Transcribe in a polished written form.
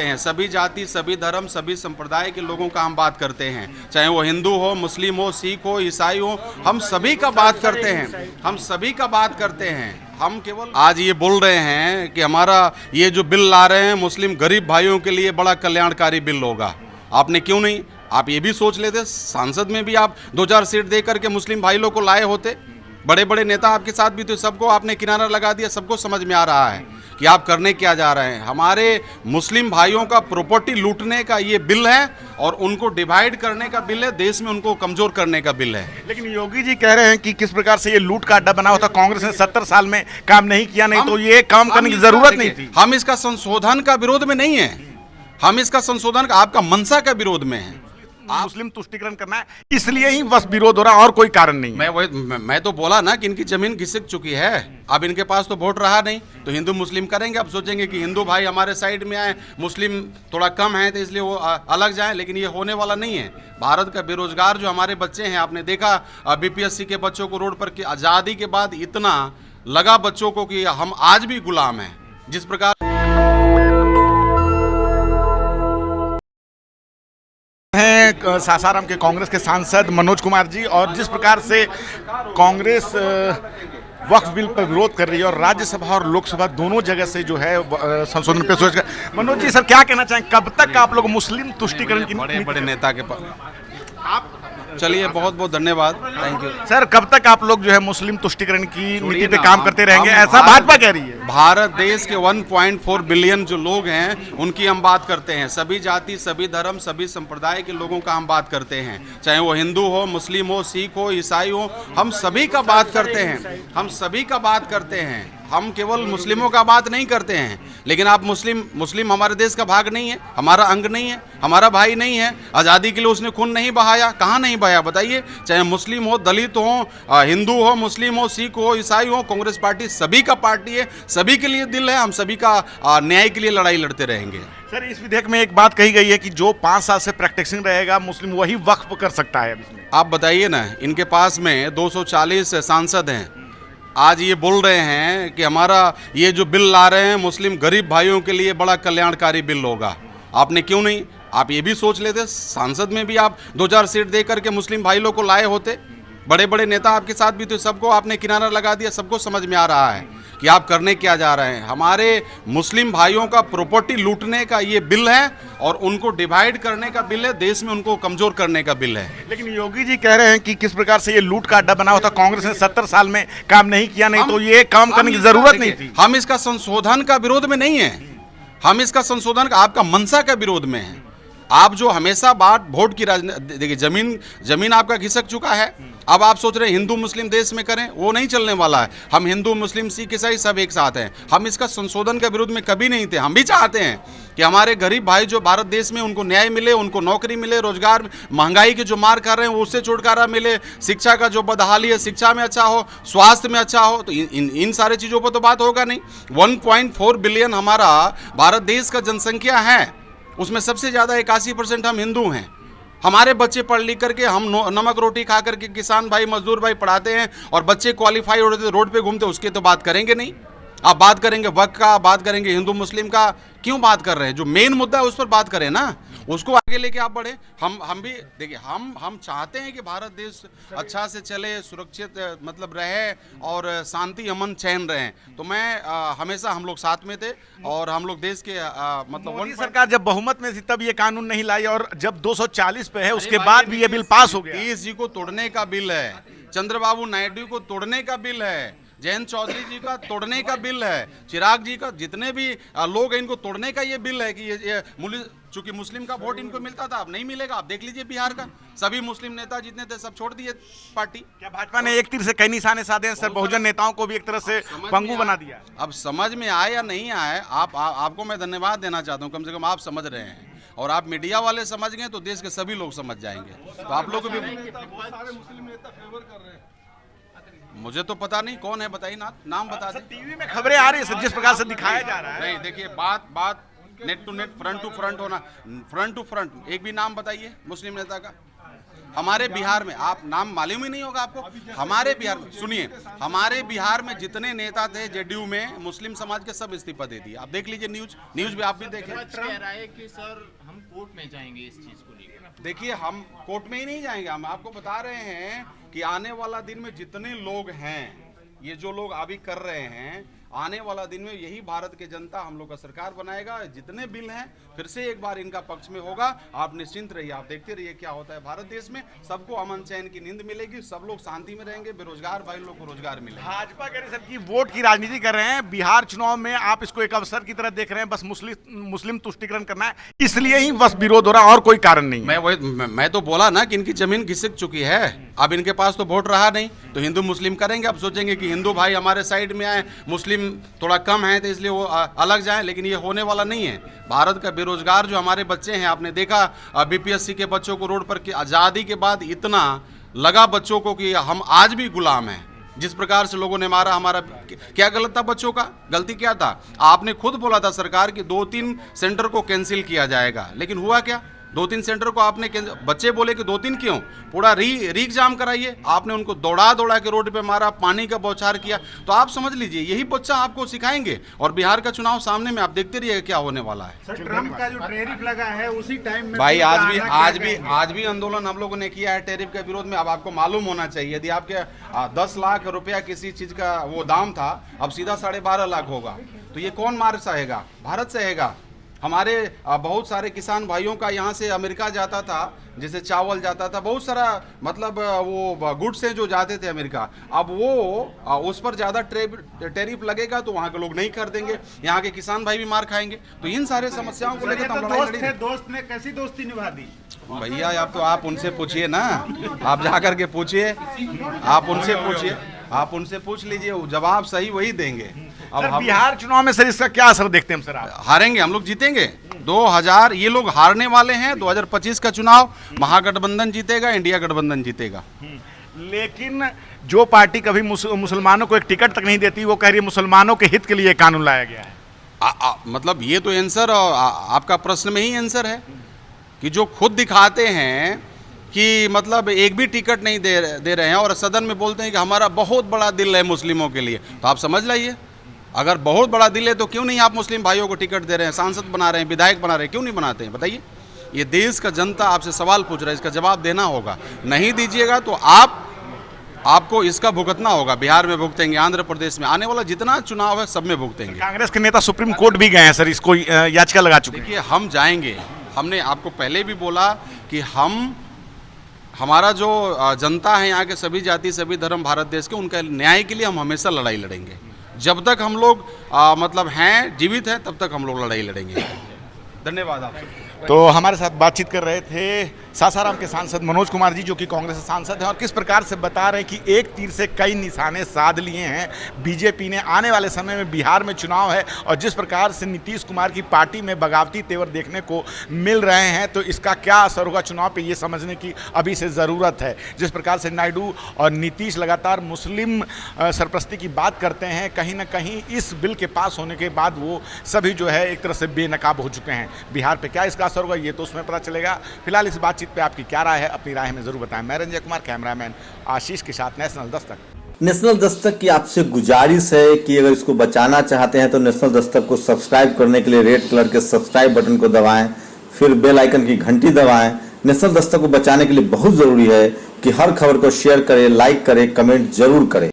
हैं। सभी जाति, सभी धर्म, सभी संप्रदाय के लोगों का हम बात करते हैं, चाहे वो हिंदू हो, मुस्लिम हो, सिख हो, ईसाई हो, हम सभी का बात करते हैं। हम सभी का बात करते हैं। हम केवल आज ये बोल रहे हैं कि हमारा ये जो बिल ला रहे हैं मुस्लिम गरीब भाइयों के लिए बड़ा कल्याणकारी बिल होगा। आपने क्यों नहीं, आप ये भी सोच लेते, सांसद में भी आप 2000 सीट दे करके मुस्लिम भाई लोग को लाए होते। बड़े बड़े नेता आपके साथ भी, तो सबको आपने किनारा लगा दिया। सबको समझ में आ रहा है कि आप करने क्या जा रहे हैं। हमारे मुस्लिम भाइयों का प्रॉपर्टी लूटने का ये बिल है और उनको डिवाइड करने का बिल है, देश में उनको कमजोर करने का बिल है। लेकिन योगी जी कह रहे हैं कि किस प्रकार से ये लूट का अड्डा बना होता, कांग्रेस ने 70 साल में काम नहीं किया, नहीं तो ये काम करने की जरूरत नहीं थी। हम इसका संशोधन का विरोध में नहीं है, हम इसका संशोधन का आपका मंशा का विरोध में है। मुस्लिम तुष्टिकरण करना है, इसलिए ही बस विरोध हो रहा, और कोई कारण नहीं है। मैं तो बोला ना कि इनकी जमीन घिसक चुकी है। अब इनके पास तो वोट रहा नहीं, तो हिंदू मुस्लिम करेंगे। अब सोचेंगे कि हिंदू भाई हमारे साइड में आए, मुस्लिम थोड़ा कम है तो इसलिए वो अलग जाएं, लेकिन ये होने वाला नहीं है। भारत का बेरोजगार जो हमारे बच्चे हैं, आपने देखा बीपीएससी के बच्चों को रोड पर, आज़ादी के बाद इतना लगा बच्चों को कि हम आज भी गुलाम हैं। जिस प्रकार सासाराम के कांग्रेस के सांसद मनोज कुमार जी, और जिस प्रकार से कांग्रेस वक्फ बिल पर विरोध कर रही है और राज्यसभा और लोकसभा दोनों जगह से जो है संशोधन पेश हो। मनोज जी सर, क्या कहना चाहें, कब तक आप लोग मुस्लिम तुष्टिकरण की बड़े बड़े नेता के पास आप चलिए, बहुत बहुत धन्यवाद, थैंक यू सर। कब तक आप लोग जो है मुस्लिम तुष्टिकरण की नीति पे काम करते रहेंगे, ऐसा भाजपा कह रही है। भारत देश के 1.4 बिलियन जो लोग हैं उनकी हम बात करते हैं। सभी जाति, सभी धर्म, सभी संप्रदाय के लोगों का हम बात करते हैं, चाहे वो हिंदू हो, मुस्लिम हो, सिख हो, ईसाई हो, हम सभी का बात करते हैं। हम सभी का बात करते हैं। हम केवल मुस्लिमों का बात नहीं करते हैं। लेकिन आप मुस्लिम हमारे देश का भाग नहीं है, हमारा अंग नहीं है, हमारा भाई नहीं है। आज़ादी के लिए उसने खून नहीं बहाया, कहाँ नहीं बहाया बताइए। चाहे मुस्लिम हो, दलित हो, हिंदू हो, मुस्लिम हो, सिख हो, ईसाई हो, कांग्रेस पार्टी सभी का पार्टी है, सभी के लिए दिल है। हम सभी का न्याय के लिए लड़ाई लड़ते रहेंगे। सर, इस विधेयक में एक बात कही गई है कि जो 5 साल से प्रैक्टिसिंग रहेगा मुस्लिम, वही वक्फ कर सकता है। आप बताइए ना, इनके पास में 240 सांसद हैं, आज ये बोल रहे हैं कि हमारा ये जो बिल ला रहे हैं मुस्लिम गरीब भाइयों के लिए बड़ा कल्याणकारी बिल होगा। आपने क्यों नहीं, आप ये भी सोच लेते, सांसद में भी आप 2000 सीट दे करके मुस्लिम भाई लोग को लाए होते। बड़े बड़े नेता आपके साथ भी, तो सबको आपने किनारा लगा दिया। सबको समझ में आ रहा है कि आप करने क्या जा रहे हैं। हमारे मुस्लिम भाइयों का प्रॉपर्टी लूटने का ये बिल है और उनको डिवाइड करने का बिल है, देश में उनको कमजोर करने का बिल है। लेकिन योगी जी कह रहे हैं कि किस प्रकार से ये लूट का अड्डा बना होता, कांग्रेस ने 70 साल में काम नहीं किया, नहीं तो ये काम करने की जरूरत नहीं थी। हम इसका संशोधन का विरोध में नहीं है, हम इसका संशोधन का आपका मंशा का विरोध में है। आप जो हमेशा बात वोट की राजनीति, देखिए जमीन आपका घिसक चुका है। अब आप सोच रहे हैं हिंदू मुस्लिम देश में करें, वो नहीं चलने वाला है। हम हिंदू मुस्लिम सिख ईसाई सब एक साथ हैं। हम इसका संशोधन के विरोध में कभी नहीं थे। हम भी चाहते हैं कि हमारे गरीब भाई जो भारत देश में, उनको न्याय मिले, उनको नौकरी मिले, रोजगार, महंगाई के जो मार कर रहे हैं उससे छुटकारा मिले, शिक्षा का जो बदहाली है शिक्षा में अच्छा हो, स्वास्थ्य में अच्छा हो। तो इन सारे चीज़ों पर तो बात होगा नहीं। 1.4 बिलियन हमारा भारत देश का जनसंख्या है, उसमें सबसे ज़्यादा 81% हम हिंदू हैं। हमारे बच्चे पढ़ लिख करके, हम नमक रोटी खा करके किसान भाई मजदूर भाई पढ़ाते हैं और बच्चे क्वालिफाई होते रोड पे घूमते, उसके तो बात करेंगे नहीं। आप बात करेंगे वक्त का, बात करेंगे हिंदू मुस्लिम का, क्यों बात कर रहे हैं? जो मेन मुद्दा है उस पर बात करें ना, उसको आगे लेके आप बढ़े। हम भी देखिए, हम चाहते हैं कि भारत देश अच्छा से चले, सुरक्षित मतलब रहे और शांति अमन चैन रहे। तो मैं हमेशा हम लोग साथ में थे और हम लोग देश के मतलब मोदी सरकार जब बहुमत में थी तब ये कानून नहीं लाई, और जब 240 पे है उसके बाद भी ये बिल पास हो गया। नीतीश जी को तोड़ने का बिल है, चंद्रबाबू नायडू को तोड़ने का बिल है, जयंत चौधरी जी का तोड़ने का बिल है, चिराग जी का, जितने भी लोग हैं इनको तोड़ने का ये बिल है कि ये चूंकि मुस्लिम का वोट इनको मिलता था, अब नहीं मिलेगा। आप देख लीजिए बिहार का, सभी मुस्लिम नेता जितने थे सब छोड़ दिए पार्टी। क्या भाजपा ने एक तीर से कई निशाने साधे हैं सर? बहुजन नेताओं को भी एक तरह से पंगु बना दिया। अब समझ में आए या नहीं आए, आपको मैं धन्यवाद देना चाहता हूँ, कम से कम आप समझ रहे हैं, और आप मीडिया वाले समझ गए तो देश के सभी लोग समझ जाएंगे। तो आप लोग भी, मुझे तो पता नहीं कौन है, बताइए ना, नाम बता दें। टीवी में खबरें आ रही है जिस प्रकार से दिखाया जा रहा है। नहीं देखिए, बात neck to neck, front to front होना, फ्रंट टू फ्रंट। एक भी नाम बताइए मुस्लिम नेता का। हमारे बिहार में, आप नाम मालूम ही नहीं होगा आपको, हमारे बिहार में सुनिए, हमारे बिहार में जितने नेता थे जेडीयू में, मुस्लिम समाज के सब इस्तीफा दे दिए। आप देख लीजिए न्यूज भी आप भी देखें। कह रहा है कि सर हम कोर्ट में जाएंगे इस चीज को लेकर। देखिए हम कोर्ट में ही नहीं जाएंगे, हम आपको बता रहे हैं कि आने वाला दिन में जितने लोग हैं, ये जो लोग अभी कर रहे हैं, आने वाला दिन में यही भारत की जनता हम लोग का सरकार बनाएगा। जितने बिल हैं फिर से एक बार इनका पक्ष में होगा। आप निश्चिंत रहिए, आप देखते रहिए क्या होता है भारत देश में। सबको अमन चैन की नींद मिलेगी, सब लोग शांति में रहेंगे, बेरोजगार भाई लोग को रोजगार मिलेगा। भाजपा कह रही सबकी वोट की राजनीति कर रहे हैं। बिहार चुनाव में आप इसको एक अवसर की तरह देख रहे हैं, बस मुस्लिम तुष्टिकरण करना है, इसलिए ही बस विरोध हो रहा है और कोई कारण नहीं। मैं तो बोला ना कि इनकी जमीन खिसक चुकी है, अब इनके पास तो वोट रहा नहीं, तो हिंदू मुस्लिम करेंगे। अब सोचेंगे कि हिंदू भाई हमारे साइड में आए, मुस्लिम थोड़ा कम है तो इसलिए वो अलग जाएं, लेकिन ये होने वाला नहीं है। भारत का बेरोजगार जो हमारे बच्चे हैं, आपने देखा बीपीएससी के बच्चों को रोड पर कि आज़ादी के बाद इतना लगा बच्चों को कि हम आज भी गुलाम हैं। जिस प्रकार से लोगों ने मारा, हमारा क्या गलत था बच्चों का? गलती क्या था? आपने खुद बोला था सरकार कि 2-3 सेंटर को कैंसिल किया जाएगा, लेकिन हुआ क्या? 2-3 सेंटर को आपने, बच्चे बोले कि 2-3 क्यों, पूरा रीक जाम कराइए। आपने उनको दौड़ा के रोड पे मारा, पानी का बौछार किया। तो आप समझ लीजिए यही बच्चा आपको सिखाएंगे। और बिहार का चुनाव सामने में, आप देखते रहिए क्या होने वाला है। सर, ट्रम्प का जो टैरिफ लगा है उसी टाइम में भाई आज भी आंदोलन हम लोगों ने किया है टैरिफ के विरोध में। अब आपको मालूम होना चाहिए, यदि आपके 10 लाख रुपया किसी चीज का वो दाम था, अब सीधा 12.5 लाख होगा, तो ये कौन मार सहेगा? भारत सहेगा। हमारे बहुत सारे किसान भाइयों का यहाँ से अमेरिका जाता था, जैसे चावल जाता था, बहुत सारा मतलब वो गुड्स हैं जो जाते थे अमेरिका। अब वो उस पर ज़्यादा टैरिफ लगेगा तो वहाँ के लोग नहीं खरीदेंगे, यहाँ के किसान भाई भी मार खाएंगे। तो इन सारे समस्याओं को लेकर हम लड़ाई लड़ेंगे। दोस्त ने कैसी दोस्ती निभा दी भैया? आप उनसे पूछिए ना, आप जा करके पूछिए, आप उनसे पूछ लीजिए, जवाब सही वही देंगे। अब सर, बिहार चुनाव में सर इसका क्या असर देखते हैं सर आप? हारेंगे, हम लोग जीतेंगे। 2000 ये लोग हारने वाले हैं। 2025 का चुनाव महागठबंधन जीतेगा, इंडिया गठबंधन जीतेगा। लेकिन जो पार्टी कभी मुसलमानों को एक टिकट तक नहीं देती, वो कह रही है मुसलमानों के हित के लिए कानून लाया गया है। मतलब ये तो आंसर आपका प्रश्न में ही आंसर है कि जो खुद दिखाते हैं कि मतलब एक भी टिकट नहीं दे रहे हैं और सदन में बोलते हैं कि हमारा बहुत बड़ा दिल है मुस्लिमों के लिए, तो आप समझ लाइए, अगर बहुत बड़ा दिल है तो क्यों नहीं आप मुस्लिम भाइयों को टिकट दे रहे हैं, सांसद बना रहे हैं, विधायक बना रहे हैं, क्यों नहीं बनाते हैं? बताइए। ये देश का जनता आपसे सवाल पूछ रहा है, इसका जवाब देना होगा। नहीं दीजिएगा तो आपको इसका भुगतना होगा। बिहार में भुगतेंगे, आंध्र प्रदेश में, आने वाला जितना चुनाव है सब में भुगतेंगे। कांग्रेस के नेता सुप्रीम कोर्ट भी गए हैं सर, इसको याचिका लगा चुके हैं। देखिए हम जाएंगे, हमने आपको पहले भी बोला कि हमारा जो जनता है यहाँ के सभी जाति सभी धर्म भारत देश के, उनका न्याय के लिए हम हमेशा लड़ाई लड़ेंगे। जब तक हम लोग मतलब हैं, जीवित हैं, तब तक हम लोग लड़ाई लड़ेंगे। धन्यवाद आपसे। तो हमारे साथ बातचीत कर रहे थे सासाराम के सांसद मनोज कुमार जी, जो कि कांग्रेस के सांसद हैं, और किस प्रकार से बता रहे हैं कि एक तीर से कई निशाने साध लिए हैं बीजेपी ने। आने वाले समय में बिहार में चुनाव है और जिस प्रकार से नीतीश कुमार की पार्टी में बगावती तेवर देखने को मिल रहे हैं, तो इसका क्या असर होगा चुनाव पे, ये समझने की अभी से ज़रूरत है। जिस प्रकार से नायडू और नीतीश लगातार मुस्लिम सरपरस्ती की बात करते हैं, कहीं ना कहीं इस बिल के पास होने के बाद वो सभी जो है एक तरह से बेनकाब हो चुके हैं। बिहार पे क्या इसका असर होगा ये तो उसमें पता चलेगा। फिलहाल इस बातचीत पे आपकी क्या राय है, अपनी राय हमें जरूर बताएं। मैं रंजय कुमार, कैमरामैन आशीष के साथ, नेशनल दस्तक। नेशनल दस्तक की आपसे गुजारिश है कि अगर इसको बचाना चाहते हैं तो नेशनल दस्तक को सब्सक्राइब करने के लिए रेड कलर के सब्सक्राइब बटन को दबाएं, फिर बेल आइकन की घंटी दबाएं। नेशनल दस्तक को बचाने के लिए बहुत जरूरी है कि हर खबर को शेयर करें, लाइक करें, कमेंट जरूर करें।